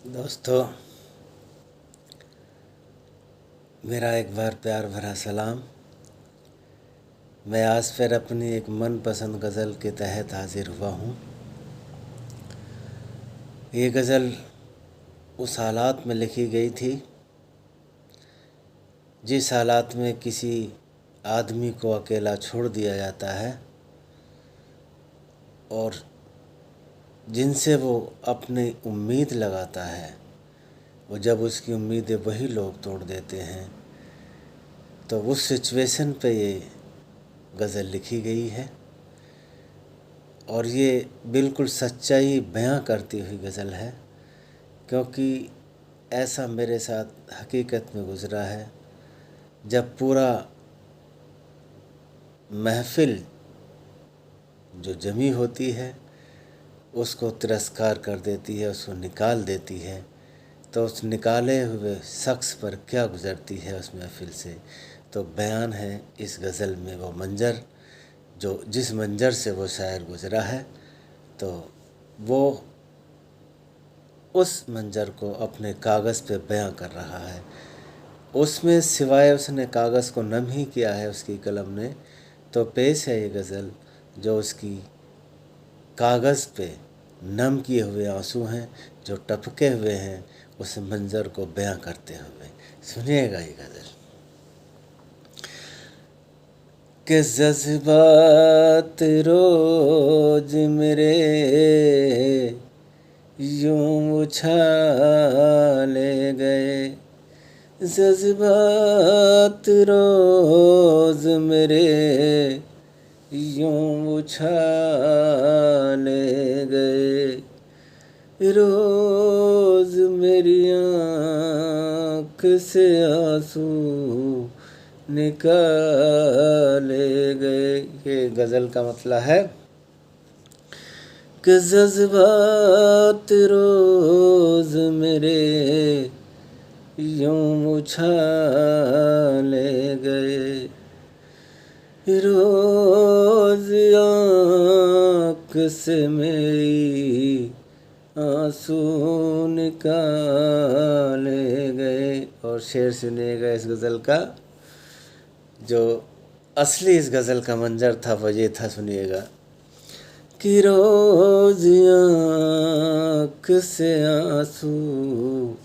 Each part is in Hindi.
दोस्तों, मेरा एक बार प्यार भरा सलाम। मैं आज फिर अपनी एक मनपसंद गज़ल के तहत हाजिर हुआ हूँ। ये गज़ल उस हालात में लिखी गई थी जिस हालात में किसी आदमी को अकेला छोड़ दिया जाता है और जिनसे वो अपनी उम्मीद लगाता है, वो जब उसकी उम्मीदें वही लोग तोड़ देते हैं, तो उस सिचुएशन पे ये गज़ल लिखी गई है। और ये बिल्कुल सच्चाई बयां करती हुई गज़ल है, क्योंकि ऐसा मेरे साथ हकीकत में गुज़रा है। जब पूरा महफ़िल जो जमी होती है उसको तिरस्कार कर देती है, उसको निकाल देती है, तो उस निकाले हुए शख्स पर क्या गुज़रती है उस महफ़िल से, तो बयान है इस गज़ल में वो मंज़र जो जिस मंज़र से वो शायर गुज़रा है। तो वो उस मंज़र को अपने कागज़ पे बयां कर रहा है। उसमें सिवाय उसने कागज़ को नम ही किया है उसकी कलम ने, तो पेश है ये गज़ल जो उसकी कागज़ पे नम किए हुए आंसू हैं, जो टपके हुए हैं उस मंज़र को बयां करते हुए। सुनिएगा ये गज़ल कि जज्बात रोज मेरे यूं उछाले गए, जज्बात रोज मेरे यूं उछाले गए, रोज मेरी आँख से आंसू निकाले गए। ये गज़ल का मतलब है कि जज्बात रोज मेरे यूं उछाले गए, रोज आँख से मेरी आंसू निकाले गए। और शेर सुनिएगा इस गज़ल का, जो असली इस गज़ल का मंजर था वो ये था, सुनिएगा कि रोज आँख से आंसू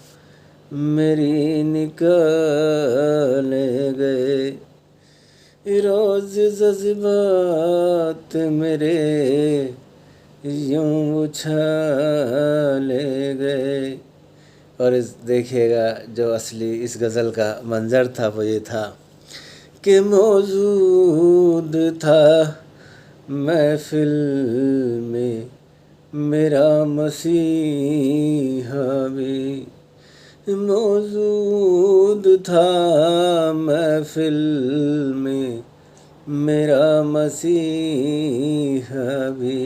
मेरी निकाले गए, रोज जज्बात मेरे यूं उछाले गए। और इस देखिएगा जो असली इस गज़ल का मंजर था वो ये था कि मौजूद था महफिल में मेरा मसीहा भी, मौजूद था महफिल में मेरा मसीहा भी,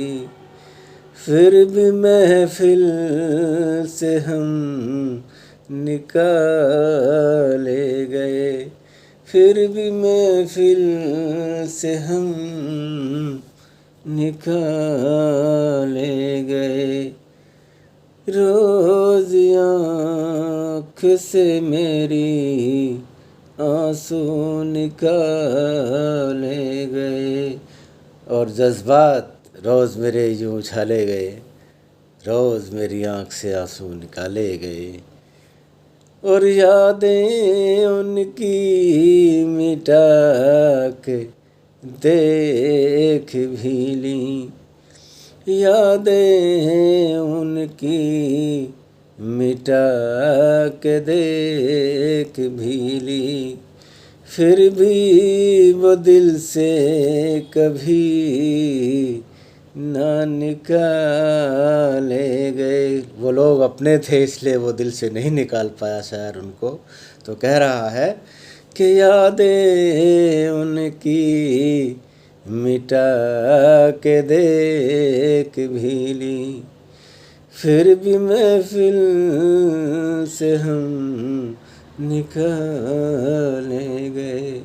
फिर भी महफिल से हम निकाले गए, फिर भी महफिल से हम निकाले गए, रोज आँख से मेरी आंसू निकाले गए। और जज्बात रोज़ मेरे यूं उछाले गए, रोज़ मेरी आँख से आंसू निकाले गए, और यादें उनकी मिटा के देख भी ली, यादें उनकी मिटा के देख भी ली, फिर भी वो दिल से कभी ना निकाले गए। वो लोग अपने थे इसलिए वो दिल से नहीं निकाल पाया शायर उनको। तो कह रहा है कि यादें उनकी मिटा के देख भी ली, फिर भी महफिल से हम निकाले गए,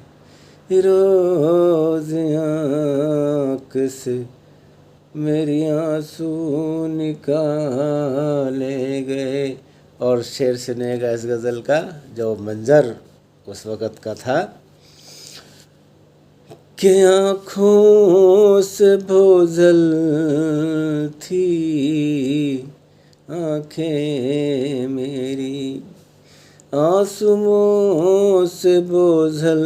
रोज आँख से मेरी आंसू निकाले गए। और शेर सुनिएगा इस गज़ल का, जो मंजर उस वक़्त का था कि आँखों से बोझल थी आँखें मेरी, आंसुओं से बोझल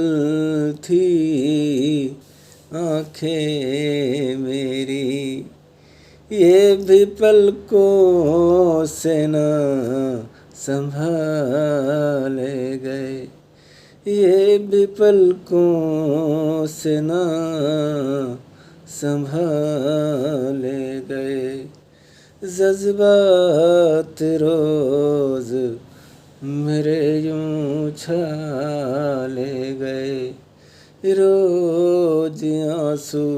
थी आँखें मेरी, ये भी पलकों से न संभाले गए, ये भी पलकों से न संभाले गए, जज्बात रोज़ मेरे यूं छाले गए, रोज आंसू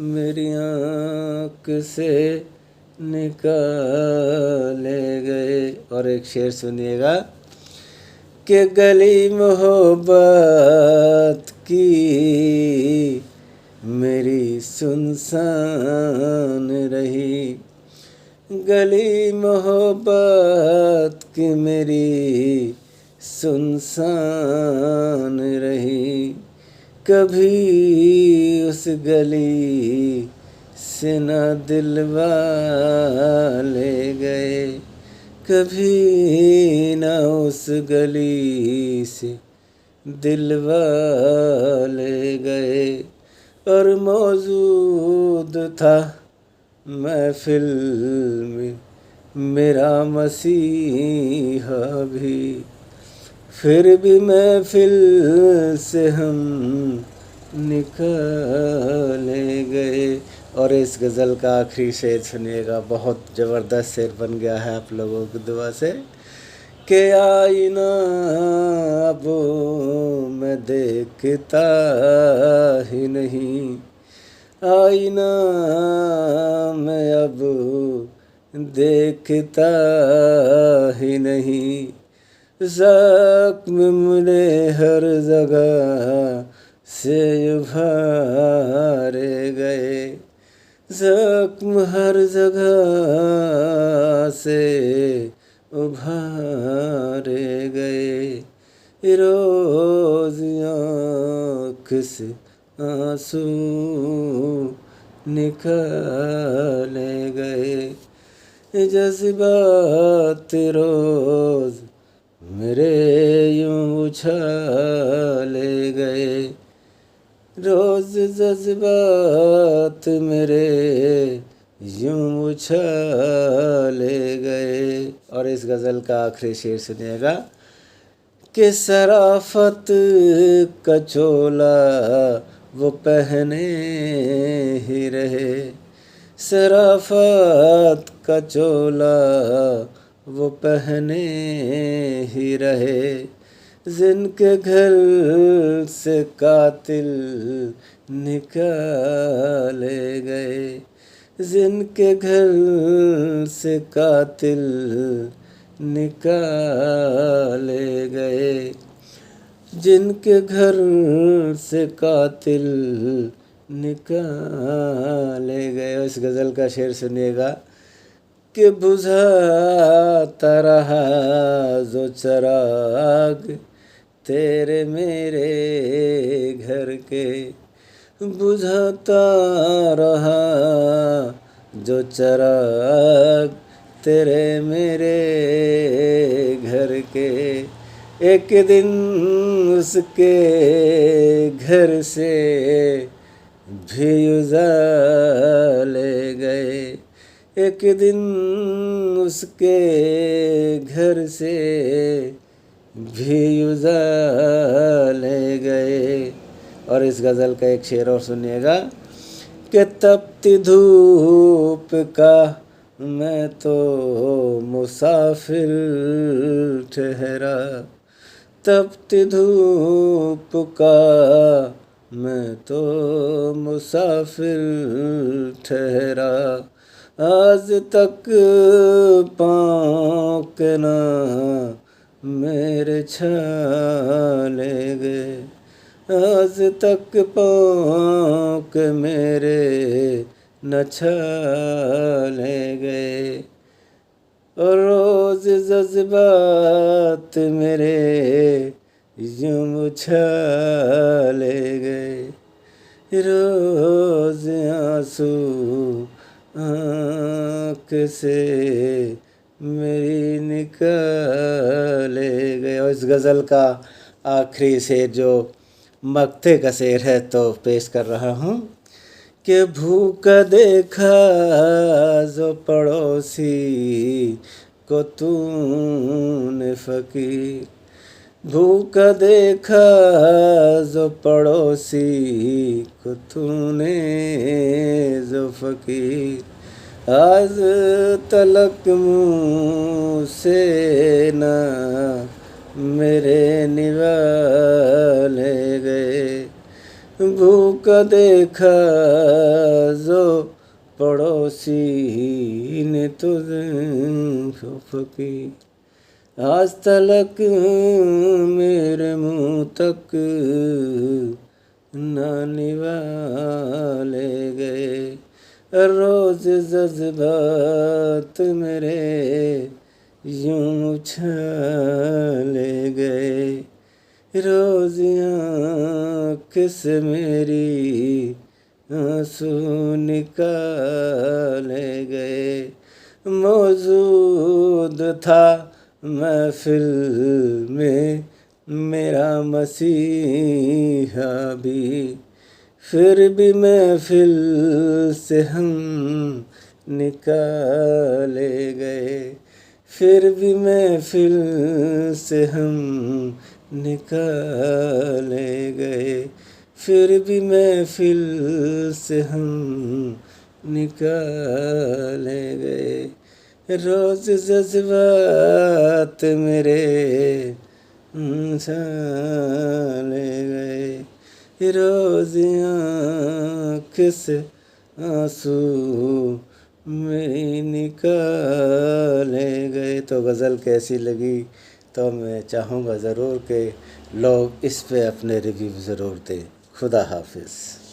मेरी आँख से निकाले गए। और एक शेर सुनिएगा कि गली मोहब्बत की मेरी सुनसान रही, गली मोहब्बत की मेरी सुनसान रही, कभी उस गली से न दिल वाले गए, कभी न उस गली से दिल वाले गए, और मौजूद था महफिल में मेरा मसीहा भी, फिर भी महफिल से हम निकाले गए। और इस गज़ल का आखिरी शेर सुनिएगा, बहुत ज़बरदस्त शेर बन गया है आप लोगों की दुआ से, कि आईना अब मैं देखता ही नहीं, आईना मैं अब देखता ही नहीं, ज़ख्म मुझे हर जगह से उभारे गए, ज़ख्म हर जगह से उभारे गए, रोज़ आँख से आंसू निकाले गए, जज्बात रोज़ मेरे यूं उछाले गए, रोज़ जज्बात मेरे यूं उछाले गए। और इस गज़ल का आखिरी शेर सुनिएगा कि शराफत का चोला वो पहने ही रहे, शराफत का चोला वो पहने ही रहे, जिनके घर से कातिल निकाले गए, जिनके घर से कातिल निकाले गए, जिनके घर से कातिल निकाले गए। इस गज़ल का शेर सुनिएगा कि बुझाता रहा जो चराग तेरे मेरे घर के, बुझाता रहा जो चराग तेरे मेरे घर के, एक दिन उसके घर से भी उजाले गए, एक दिन उसके घर से भी उजाले गए। और इस गज़ल का एक शेर और सुनिएगा कि तपती धूप का मैं तो मुसाफिर ठहरा, तपती धूप का मैं तो मुसाफिर ठहरा, आज तक पाँव के ना मेरे छाले गए, आज तक पाँव के मेरे न छाले गए, और रोज़ रोज़ जज्बात मेरे यूं उछाले गए, रोज़ आंसू आँख से मेरी निकाले गए। और इस गज़ल का आखिरी शेर जो मक्ते का शेर है तो पेश कर रहा हूँ कि भूखा देखा जो पड़ोसी को तूने फ़कीर, भूखा देखा जो पड़ोसी को तूने जो फ़कीर, आज तलक मुँह से ना मेरे निवाले गए, भूखा देखा जो पड़ोसी ने तुझको फ़कीर, आज तलक मेरे मुँह तक ना निवाले गए, रोज़ जज्बात मेरे यूं उछाले गए, रोज़ आँख से मेरी आंसू निकाले गए। मौजूद था महफ़िल में मेरा मसीहा भी, फिर भी महफ़िल से हम निकाले गए, फिर भी महफ़िल से हम निकाले गए, फिर भी महफ़िल से हम निकाले गए, रोज़ जज्बात मेरे चले गए, रोज़ आँख से आंसू मेरी निकाले गए। तो गज़ल कैसी लगी तो मैं चाहूँगा ज़रूर कि लोग इस पे अपने रिव्यू ज़रूर दें। खुदा हाफिज़।